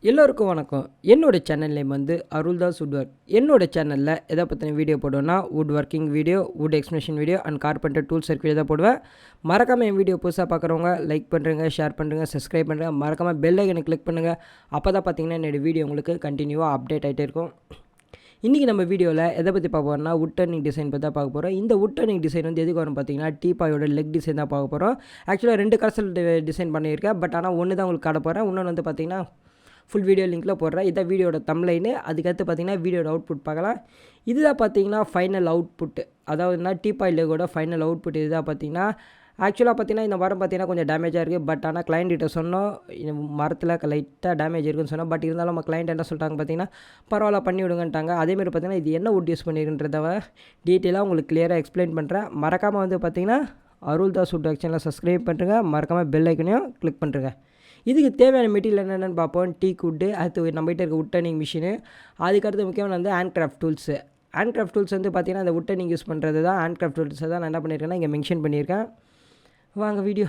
எல்லோருக்கும் வணக்கம். என்னோட சேனல் நேம் வந்து அருள்தாஸ் வுட் ஒர்க். என்னோட சேனலில் எதை பற்றின வீடியோ போடுவேன்னா wood working video, wood explanation video and carpenter tools video தான் போடுவேன். மறக்காமல் என் வீடியோ புதுசாக பார்க்குறவங்க லைக் பண்ணுறேங்க, ஷேர் பண்ணுறேங்க, சப்ஸ்கிரைப் பண்ணுறேங்க. மறக்காமல் பெல் ஐக்கனை கிளிக் பண்ணுங்கள். அப்போ தான் பார்த்தீங்கன்னா என்னோடய வீடியோ உங்களுக்கு கண்டினியூவாக அப்டேட் ஆகிட்டே இருக்கும். இன்றைக்கி நம்ம வீடியோவில் எதை பற்றி பார்க்க போகிறோம்னா வுட் டர்னிங் டிசைன் பற்றி தான் பார்க்க போகிறோம். இந்த வுட் டர்னிங் டிசைன் வந்து எதுக்கு வரும் பார்த்தீங்கன்னா டீபாயோட லெக் டிசைன் தான் பார்க்க போகிறோம். ஆக்சுவலாக 2 கடசல் டிசைன் பண்ணியிருக்கேன். பட் ஆனால் ஒன்று தான் உங்களுக்கு காட்ட போகிறேன். இன்னொன்று வந்து பார்த்தீங்கன்னா ஃபுல் வீடியோ லிங்க்கில் போடுறேன். இதான் வீடியோட தம்ப்லைனு. அதுக்கடுத்து பார்த்தீங்கன்னா வீடியோட அவுட்புட் பார்க்கலாம். இதுதான் பார்த்தீங்கன்னா ஃபைனல் அவுட்புட். அதாவதுனா டீபாய் லெகோட ஃபைனல் அவுட்புட் இதுதான் பார்த்தீங்கன்னா. ஆக்சுவலாக பார்த்தீங்கன்னா இந்த மரம் பார்த்தீங்கன்னா கொஞ்சம் டேமேஜாக இருக்குது. பட் ஆனால் கிளைண்ட்டிட்ட சொன்னோம் மரத்தில் லைட்டாக டேமேஜ் இருக்குன்னு சொன்னோம். பட் இருந்தாலும் நம்ம கிளைண்ட் என்ன சொல்லிட்டாங்க பார்த்தீங்கன்னா பரவாயில்ல பண்ணி விடுங்கன்ட்டாங்க. அதேமாதிரி பார்த்தீங்கன்னா இது என்ன வுட் யூஸ் பண்ணியிருக்குன்றத டீட்டெயிலாக உங்களுக்கு கிளியராக எக்ஸ்பிளைன் பண்ணுறேன். மறக்காமல் வந்து பார்த்தீங்கன்னா அருள்தாஸ் வுட் ஒர்க் சேனலை சப்ஸ்கிரைப் பண்ணுறேங்க. மறக்காமல் பெல் ஐக்கனையும் கிளிக் பண்ணுறேங்க. இதுக்கு தேவையான மெட்டீரியல் என்னென்னு பார்ப்போம். டீக் வுட்டு, அது நம்மகிட்ட இருக்க வுட் டர்னிங் மிஷினு, அதுக்கடுத்து முக்கியமான வந்து hand craft tools. Hand craft tools வந்து பார்த்தீங்கன்னா அந்த வுட் டர்னிங் யூஸ் பண்ணுறது தான் ஹேண்ட் கிராஃப்ட் டூல்ஸை தான் நான் என்ன பண்ணியிருக்கேன்னா இங்கே மென்ஷன் பண்ணியிருக்கேன். வாங்க வீடியோ.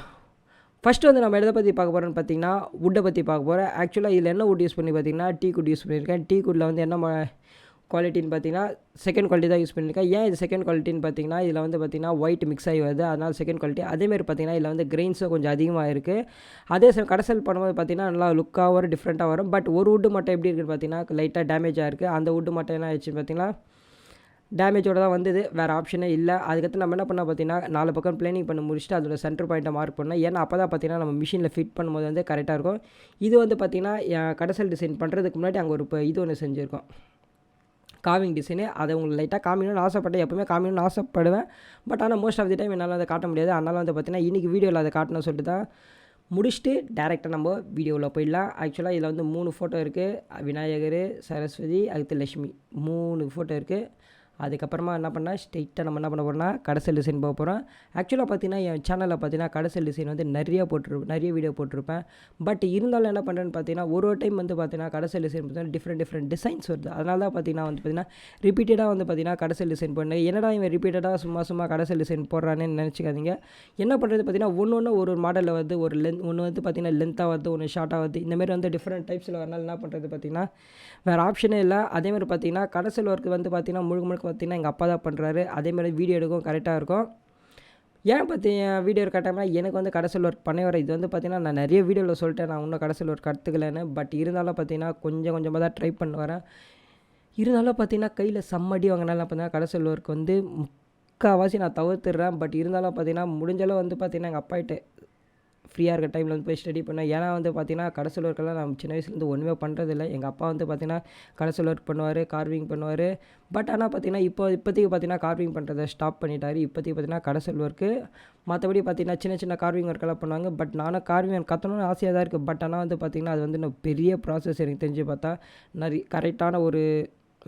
ஃபஸ்ட்டு வந்து நம்ம எதை பற்றி பார்க்க போகிறோன்னு பார்த்தீங்கன்னா வுட்டை பற்றி பார்க்க போகிறேன். ஆக்சுவலாக இதில் என்ன வுட் யூஸ் பண்ணி பார்த்தீங்கன்னா டீக் வுட் யூஸ் பண்ணியிருக்கேன். டீக் வுட்டில் வந்து என்ன குவாலிட்டின்னு பார்த்தீங்கன்னா செகண்ட் குவாலிட்டி தான் யூஸ் பண்ணியிருக்கேன். ஏன் இது செகண்ட் குவாலிட்டின்னு பார்த்தீங்கன்னா இதில் வந்து பார்த்தீங்கன்னா ஒயிட் மிக்ஸ் ஆகி வருது, அதனால் செகண்ட் குவாலிட்டி. அதேமாதிரி பார்த்தீங்கன்னா இதில் வந்து கிரெயின்ஸும் கொஞ்சம் அதிகமாக இருக்குது. அதே கடசல் பண்ணும்போது பார்த்தீங்கன்னா நல்லா லுக்காக வரும், டிஃப்ரெண்ட்டாக வரும். பட் ஒரு வுட்டு மட்டும் எப்படி இருக்குன்னு பார்த்தீங்கன்னா லைட்டாக டேமேஜாக இருக்குது. அந்த வுட்டு மட்டும் என்ன ஆயிடுச்சுன்னு பார்த்தீங்கன்னா டேமேஜோடு தான் வந்தது, வேறு ஆப்ஷனே இல்லை. அதுக்கடுத்து நம்ம என்ன பண்ணால் பார்த்தீங்கன்னா 4 பக்கம் பிளேனிங் பண்ணி முடிச்சுட்டு அதோட சென்டர் பாயிண்ட்டை மார்க் பண்ணோம். ஏன்னா அப்போ தான் பார்த்தீங்கன்னா நம்ம மிஷினில் ஃபிட் பண்ணும்போது வந்து கரெக்டாக இருக்கும். இது வந்து பார்த்தீங்கன்னா கடசல் டிசைன் பண்ணுறதுக்கு முன்னாடி அங்கே ஒரு இது ஒன்று செஞ்சுருக்கோம், காவிங் டிசைனு. அதை உங்களுக்கு லைட்டாக காமிக்கணும்னு ஆசைப்பட்டேன். எப்பவுமே காமிக்கணும்னு ஆசைப்படுவேன். பட் ஆனால் மோஸ்ட் ஆஃப் தி டைம் என்னால் அதை காட்ட முடியாது. அதனால் வந்து பார்த்தீங்கன்னா இன்றைக்கி வீடியோவில் அதை காட்டணும்னு சொல்லிட்டு தான் முடிச்சுட்டு டேரெக்டாக நம்ம வீடியோவில் போயிடலாம். ஆக்சுவலாக இதில் வந்து 3 ஃபோட்டோ இருக்குது. விநாயகர், சரஸ்வதி, அடுத்து லட்சுமி, 3 ஃபோட்டோ இருக்குது. அதுக்கப்புறமா என்ன பண்ணால் ஸ்ட்ரெயிட்டாக நம்ம என்ன பண்ண போகிறோம்னா கடசல் டிசைன் போக போகிறோம். ஆக்சுவலாக பார்த்தீங்கன்னா என் சேனலில் பார்த்தீங்கன்னா கடசல் டிசைன் வந்து நிறைய வீடியோ போட்டிருப்பேன். பட் இருந்தாலும் என்ன பண்ணுறேன்னு பார்த்தீங்கன்னா ஒரு டைம் வந்து பார்த்தீங்கன்னா கடசல் டிசைன் பார்த்தீங்கன்னா டிஃப்ரெண்ட் டிசைன்ஸ் வருது. அதனால தான் பார்த்தீங்கன்னா வந்து பார்த்தீங்கன்னா ரிப்பீட்டடாக வந்து பார்த்தீங்கன்னா கடசல் டிசைன் பண்ணேன். என்னடா இவன் ரிப்பீட்டடாக சும்மா கடசல் டிசைன் போடுறானேன்னு நினச்சிக்காதீங்க. என்ன பண்ணுறது பார்த்தீங்கன்னா ஒன்று ஒரு மாடலில் வந்து ஒரு ஒன்று வந்து பார்த்தீங்கன்னா லென்த்தாக வருது, ஒன்று ஷார்ட்டாக வருது. இந்தமாரி வந்து டிஃப்ரெண்ட் டைப்ஸில் வரனால என்ன பண்ணுறது பார்த்தீங்கன்னா வேறு ஆப்ஷனே இல்லை. அதேமாதிரி பார்த்தீங்கன்னா கடசல் ஒர்க்கு வந்து பார்த்தீங்கன்னா முழுக்க பார்த்தீங்கன்னா எங்கள் அப்பா தான் பண்ணுறாரு. அதேமாதிரி வீடியோ எடுக்கும் கரெக்டாக இருக்கும். ஏன் வீடியோ கரெக்டாக எனக்கு வந்து கடசல் ஒர்க் பண்ண வர இது வந்து பார்த்தீங்கன்னா நான் நிறைய வீடியோவில் சொல்லிட்டேன் நான் இன்னும் கடசல் ஒர்க் கற்றுக்கலன்னு. பட் இருந்தாலும் பார்த்தீங்கன்னா கொஞ்சமாக தான் ட்ரை பண்ண வரேன். இருந்தாலும் பார்த்தீங்கன்னா கையில் செம்மடி வாங்கினாலும் பார்த்தீங்கன்னா கடசல் ஒர்க் வந்து முக்கால்வாசி நான் தவிர்த்துடுறேன். பட் இருந்தாலும் பார்த்தீங்கன்னா முடிஞ்சளவு வந்து பார்த்தீங்கன்னா எங்கள் அப்பாகிட்ட ஃப்ரீயாக இருக்க டைமில் வந்து போய் ஸ்டடி பண்ணேன். ஏன்னா வந்து பார்த்தீங்கன்னா கடசல் ஒர்க்கெல்லாம் நான் சின்ன வயசுலேருந்து ஒன்றுமே பண்ணுறதில்ல. எங்கள் அப்பா வந்து பார்த்தீங்கன்னா கடசல் ஒர்க் பண்ணுவார், கார்விங் பண்ணுவார். பட் ஆனால் பார்த்தீங்கன்னா இப்போதைக்கு பார்த்தீங்கன்னா கார்விங் பண்ணுறதை ஸ்டாப் பண்ணிட்டார். இப்போதைக்கு பார்த்தீங்கன்னா கடசல் ஒர்க்கு, மற்றபடி பார்த்தீங்கன்னா சின்ன கார்விங் ஒர்க்கெல்லாம் பண்ணுவாங்க. பட் நானும் கார்விங் கற்றணும்னு ஆசையாக தான் இருக்குது. பட் ஆனால் வந்து பார்த்தீங்கன்னா அது வந்து இன்னும் பெரிய ப்ராசஸ். எனக்கு தெரிஞ்சு பார்த்தா கரெக்டான ஒரு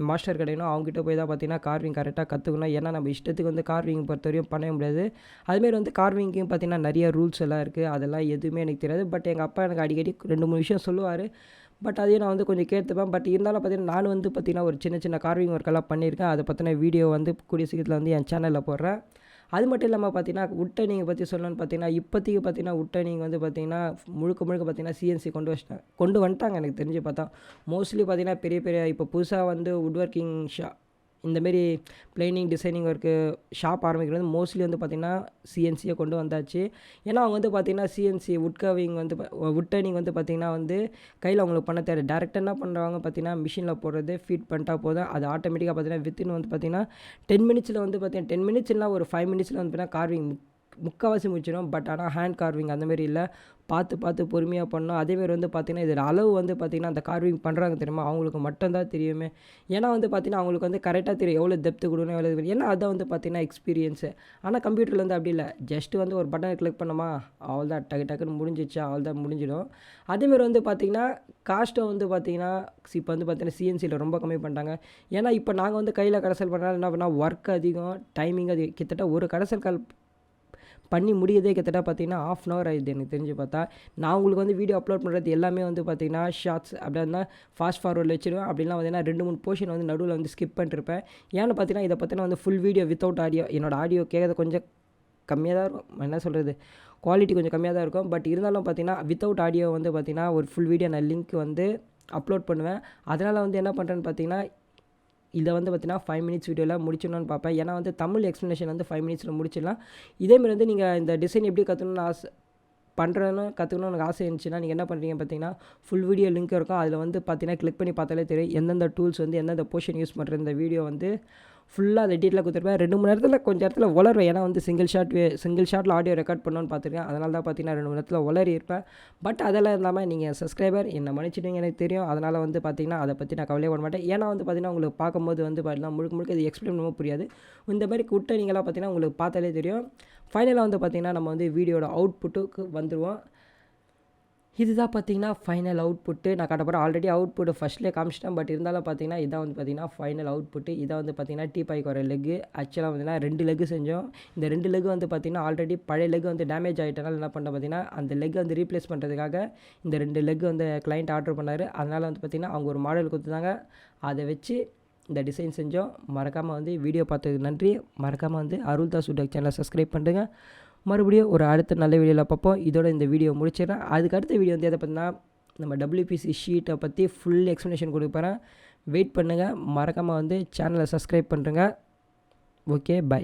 மாஸ்டர் கிடைக்கணும். அவங்ககிட்ட போய் தான் பார்த்தீங்கன்னா கார்விங் கரெக்டாக கற்றுக்கணும். ஏன்னா நம்ம இஷ்டத்துக்கு வந்து கார்விங் பொறுத்தவரையும் பண்ண முடியாது. அதுமாரி வந்து கார்விங்கும் பார்த்தீங்கன்னா நிறைய ரூல்ஸ் எல்லாம் இருக்குது. அதெல்லாம் எதுவுமே எனக்கு தெரியாது. பட் எங்கள் அப்பா எனக்கு அடிக்கடி 2-3 விஷயம் சொல்லுவார். பட் அதையும் நான் வந்து கொஞ்சம் கேட்டுப்பேன். பட் இருந்தாலும் பார்த்தீங்கன்னா நானும் வந்து பார்த்தீங்கன்னா ஒரு சின்ன கார்விங் ஒர்க்கெல்லாம் பண்ணியிருக்கேன். அதை பற்றின வீடியோ வந்து கூடிய சீக்கிரத்தில் வந்து என் சேனலில் போடுறேன். அது மட்டும் இல்லாமல் பார்த்தீங்கன்னா வுட் டர்னிங் பற்றி சொல்லணும்னு பார்த்தீங்கன்னா இப்போதைக்கு பார்த்தீங்கன்னா வுட் டர்னிங் வந்து பார்த்தீங்கன்னா முழுக்க பார்த்தீங்கன்னா சிஎன்சி கொண்டு வந்துட்டாங்க. எனக்கு தெரிஞ்சு பார்த்தா மோஸ்ட்லி பார்த்தீங்கன்னா பெரிய இப்போ புதுசாக வந்து வுட் ஒர்க்கிங் இந்தமாரி பிளேனிங் டிசைனிங் ஒர்க்கு ஷாப் ஆரம்பிக்கிறது மோஸ்ட்லி வந்து பார்த்திங்கன்னா சிஎன்சியை கொண்டு வந்தாச்சு. ஏன்னா அவங்க வந்து பார்த்திங்கன்னா சிஎன்சி வுட் கவிங் வந்து வுட் டர்னிங் வந்து பார்த்திங்கன்னா வந்து கையில் அவங்களுக்கு பண்ண தேவை. டேரெக்டாக என்ன பண்ணுறாங்க பார்த்திங்கன்னா மிஷினில் போடுறது ஃபீட் பண்ணிட்டா போதும். அது ஆட்டோமேட்டிக்காக பார்த்திங்கன்னா வித்தின் வந்து பார்த்திங்கன்னா 10 மினிட்ஸில் வந்து பார்த்திங்கன்னா 10 மினிட்ஸ் இல்லை ஒரு 5 மினிட்ஸில் வந்து பார்த்திங்கன்னா கார்விங் முக்கால்வாசி முடிச்சிடும். பட் ஆனால் ஹேண்ட் கார்விங் அந்தமாரி இல்லை, பார்த்து பொறுமையாக பண்ணோம். அதேமாரி வந்து பார்த்திங்கன்னா இதில் அளவு வந்து பார்த்திங்கன்னா அந்த கார்விங் பண்ணுறாங்க தெரியுமா அவங்களுக்கு மட்டும்தான் தெரியுமே. ஏன்னா வந்து பார்த்திங்கன்னா அவங்களுக்கு வந்து கரெக்டாக தெரியும் எவ்வளோ டெப்த்து கொடுக்கணும், எவ்வளோ இது. ஏன்னா அதை வந்து பார்த்திங்கன்னா எக்ஸ்பீரியன்ஸு. ஆனால் கம்ப்யூட்டரில் வந்து அப்படி இல்லை, ஜஸ்ட்டு வந்து ஒரு பட்டனை கிளிக் பண்ணோமா அவ்வளோதான், டக்குன்னு முடிஞ்சிச்சா அவ்வளோதான் முடிஞ்சிடும். அதேமாரி வந்து பார்த்திங்கன்னா காஸ்ட்டை வந்து பார்த்திங்கன்னா இப்போ வந்து பார்த்திங்கன்னா சிஎன்சியில் ரொம்ப கம்மி பண்ணிட்டாங்க. ஏன்னா இப்போ நாங்கள் வந்து கையில் கடசல் பண்ணுறாங்க என்ன பண்ணால் ஒர்க் அதிகம், டைமிங் அதிகம். கிட்டத்தட்ட ஒரு கடசல் கால் பண்ணி முடியதே கிட்டத்தட்ட பார்த்தீங்கன்னா 1/2 hour ஆகிடுது. எனக்கு தெரிஞ்சு பார்த்தா நான் உங்களுக்கு வந்து வீடியோ அப்லோட் பண்ணுறது எல்லாமே வந்து பார்த்தீங்கன்னா ஷார்ட்ஸ் அப்படி இருந்தால் ஃபாஸ்ட் ஃபார்வர்டில் வச்சுருவேன். அப்படிலாம் பார்த்தீங்கன்னா 2-3 போர்ஷன் வந்து நடுவில் வந்து ஸ்கிப் பண்ணிருப்பேன். ஏன்னு பார்த்தீங்கன்னா இதை பற்றின வந்து ஃபுல் வீடியோ வித்தவுட் ஆடியோ, என்னோடய ஆடியோ கேட்குறது கொஞ்சம் கம்மியாக தான் இருக்கும். என்ன சொல்கிறது, குவாலிட்டி கொஞ்சம் கம்மியாக தான் இருக்கும். பட் இருந்தாலும் பார்த்தீங்கன்னா வித்தவுட் ஆடியோ வந்து பார்த்தீங்கன்னா ஒரு ஃபுல் வீடியோ நான் லிங்க் வந்து அப்லோட் பண்ணுவேன். அதனால் வந்து என்ன பண்ணுறேன்னு பார்த்தீங்கன்னா, இதை வந்து பார்த்தீங்கன்னா 5 மினிட்ஸ் வீடியோவில் முடிச்சிடணும்னு பார்ப்பேன். ஏன்னா வந்து தமிழ் எக்ஸ்ப்ளனேஷன் வந்து 5 மினிட்ஸில் முடிச்சிடலாம். இதேமாதிரி வந்து நீங்கள் இந்த டிசைன் எப்படி கற்றுக்கணும்னு கற்றுக்கணும்னு எனக்கு ஆசை இருந்துச்சுன்னா நீங்கள் என்ன பண்ணுறீங்க பார்த்தீங்கன்னா, ஃபுல் வீடியோ லிங்க் இருக்கும். அதில் வந்து பார்த்தீங்கன்னா கிளிக் பண்ணி பார்த்தாலே தெரியும் எந்தெந்த டூல்ஸ் வந்து எந்தெந்த போர்ஷன் யூஸ் பண்ணுற இந்த வீடியோ வந்து ஃபுல்லாக அதை டீட்டெயிலாக கொடுத்துருப்பேன். 2 மணி நேரத்தில் கொஞ்சம் இடத்துல உளருவேன். ஏன்னா வந்து சிங்கிள் ஷாட்டில் ஆடியோ ரெக்கார்ட் பண்ணணும்னு பார்த்துருக்கேன். அதனால தான் பார்த்தீங்கன்னா 2 மணி நேரத்தில் உளறி இருப்பேன். பட் அதெல்லாம் இல்லாமல் நீங்கள் சப்ஸ்கிரைபர் என்னை மன்னிச்சிடுங்க, எனக்கு தெரியும். அதனால் வந்து பார்த்தீங்கன்னா அதை பற்றி நான் கவலையே பண்ண மாட்டேன். ஏன்னா வந்து பார்த்தீங்கன்னா உங்களுக்கு பார்க்கும்போது வந்து பார்த்தீங்கன்னா முழுக்க இது எக்ஸ்பிளைன் பண்ணவும் புரியாது. இந்த மாதிரி குட்டை நீங்களாம் பார்த்தீங்கன்னா உங்களுக்கு பார்த்தாலே தெரியும். ஃபைனலாக வந்து பார்த்தீங்கன்னா நம்ம வந்து வீடியோட அவுட்புட்டுக்கு வந்துடுவோம். இதுதான் பார்த்தீங்கன்னா ஃபைனல் அவுட்புட்டு நான் காட்டப்போகிறேன். ஆல்ரெடி அவுட்புட்டு ஃபஸ்ட்லேயே காமிச்சிட்டேன். பட் இருந்தாலும் பார்த்தீங்கன்னா இதான் வந்து பார்த்தீங்கன்னா ஃபைனல் அவுட்புட்டு. இதான் வந்து பார்த்தீங்கன்னா டீபாய்க்கு வர லெக்கு. ஆக்சுவலாக பார்த்தீங்கன்னா 2 லெக்கு செஞ்சோம். இந்த 2 லெக்கு வந்து பார்த்தீங்கன்னா ஆல்ரெடி பழைய லெக் வந்து டேமேஜ் ஆகிட்டனால என்ன பண்ண பார்த்தீங்கன்னா அந்த லெக் வந்து ரீப்ளேஸ் பண்ணுறதுக்காக இந்த 2 லெக் வந்து கிளைண்ட் ஆர்டர் பண்ணார். அதனால் வந்து பார்த்தீங்கன்னா அவங்க ஒரு மாடல் கொடுத்துருந்தாங்க. அதை வச்சு இந்த டிசைன் செஞ்சோம். மறக்காமல் வந்து வீடியோ பார்த்ததுக்கு நன்றி. மறக்காமல் வந்து அருள்தாஸ் உட் சேனலை சப்ஸ்கிரைப் பண்ணுங்க. மறுபடியும் ஒரு அடுத்த நல்ல வீடியோவில் பார்ப்போம். இதோட இந்த வீடியோ முடிச்சிடறேன். அதுக்கு அடுத்த வீடியோ வந்து எதை பார்த்தீங்கன்னா நம்ம WPC ஷீட்டை பற்றி ஃபுல் எக்ஸ்ப்ளனேஷன் கொடுப்பேன். வெயிட் பண்ணுங்கள். மறக்காமல் வந்து சேனலை சப்ஸ்கிரைப் பண்ணுறேங்க. Okay, by.